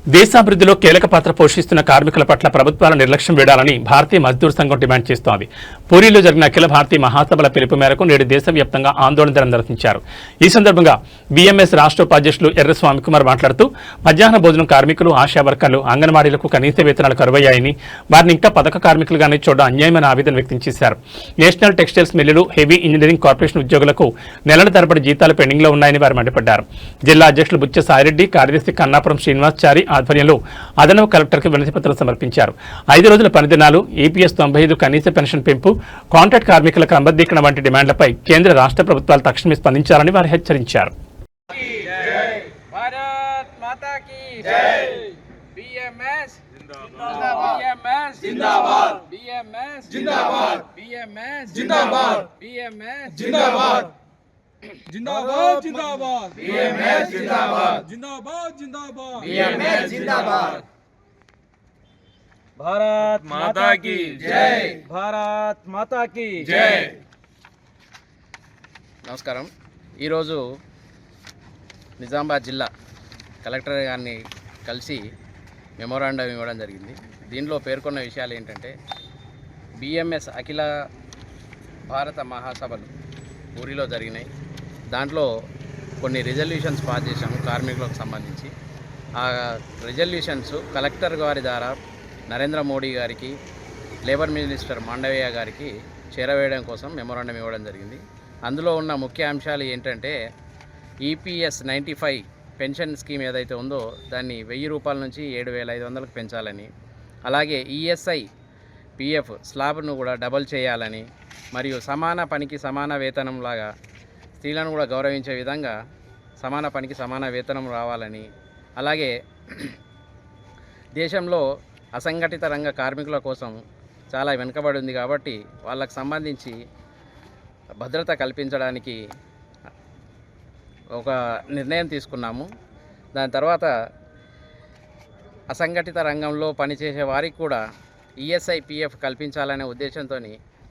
దేశాభివృద్ధిలో కీలక పాత్ర పోషిస్తున్న కార్మికుల పట్ల ప్రభుత్వాల నిర్లక్ష్యం వేడాలని భారతీయ మజ్దూర్ సంఘం డిమాండ్ చేస్తోంది. పూరీలో జరిగిన అఖిల భారతీయ మహాసభల పిలుపు మేరకు నేడు దేశవ్యాప్తంగా ఆందోళన నిర్వహించారు. ఈ సందర్భంగా బీఎంఎస్ రాష్ట్ర ఉపాధ్యక్షులు ఎర్ర స్వామి కుమార్ మాట్లాడుతూ మధ్యాహ్న భోజనం కార్మికులు, ఆశా వర్కర్లు, అంగన్వాడీలకు కనీస వేతనాలు కరువయ్యాయని, వారిని ఇంకా పథక కార్మికులుగానే చూడడం అన్యాయమైన ఆవేదన వ్యక్తం చేశారు. నేషనల్ టెక్స్టైల్స్ మిల్లులు, హెవీ ఇంజనీరింగ్ కార్పొరేషన్ ఉద్యోగులకు నెలల తరబడి జీతాలు పెండింగ్లో ఉన్నాయని వారు మండిపడ్డారు. జిల్లా అధ్యక్షులు బుచ్చ సాయిరెడ్డి, కార్యదర్శి కన్నాపురం శ్రీనివాసచారి ఆధ్వర్యంలో అదనపు కలెక్టర్కు వినతిపత్రం సమర్పించారు. 5 రోజుల పనిదినాలు, ఈపీఎస్ 95 కనీస పెన్షన్ పెంపు, కాంట్రాక్ట్ కార్మికుల క్రమబద్ధీకరణ వంటి డిమాండ్లపై కేంద్ర రాష్ట్ర ప్రభుత్వాలు తక్షణమే స్పందించాలని వారు హెచ్చరించారు. जिंदाबाद जिंदाबाद बीएमएस जिंदाबाद जिंदाबाद जिंदाबाद बीएमएस जिंदाबाद भारत माता की जय भारत माता की जय। నమస్కారం. ఈరోజు నిజామాబాద్ జిల్లా కలెక్టర్ గారిని కలిసి మెమోరాండం ఇవ్వడం జరిగింది. దీనిలో పేర్కొన్న విషయాలు ఏంటంటే, బిఎంఎస్ అఖిల భారత మహాసభలు పూరిలో జరిగినాయి. దాంట్లో కొన్ని రిజల్యూషన్స్ పాస్ చేశాము కార్మికులకు సంబంధించి. ఆ రిజల్యూషన్స్ కలెక్టర్ గారి ద్వారా నరేంద్ర మోడీ గారికి, లేబర్ మినిస్టర్ మాండవీయ గారికి చేరవేయడం కోసం మెమోరాండం ఇవ్వడం జరిగింది. అందులో ఉన్న ముఖ్య అంశాలు ఏంటంటే, ఈపీఎస్ 95 పెన్షన్ స్కీమ్ ఏదైతే ఉందో దాన్ని 1000 రూపాయల నుంచి 7500కు పెంచాలని, అలాగే ఈఎస్ఐ పిఎఫ్ స్లాబ్ను కూడా డబల్ చేయాలని, మరియు సమాన పనికి సమాన వేతనం లాగా స్త్రీలను కూడా గౌరవించే విధంగా సమాన పనికి సమాన వేతనం రావాలని, అలాగే దేశంలో అసంఘటిత రంగ కార్మికుల కోసం చాలా వెనుకబడి ఉంది కాబట్టి వాళ్ళకు సంబంధించి భద్రత కల్పించడానికి ఒక నిర్ణయం తీసుకున్నాము. దాని తర్వాత అసంఘటిత రంగంలో పనిచేసే వారికి కూడా ఈఎస్ఐ పిఎఫ్ కల్పించాలనే ఉద్దేశంతో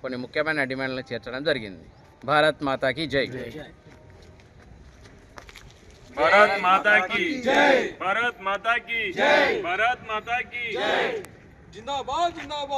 కొన్ని ముఖ్యమైన డిమాండ్లను చేర్చడం జరిగింది. భారత్ మాతా की जय। भारत माता की जय भारत माता की जय भारत माता की जय जिंदाबाद जिंदाबाद।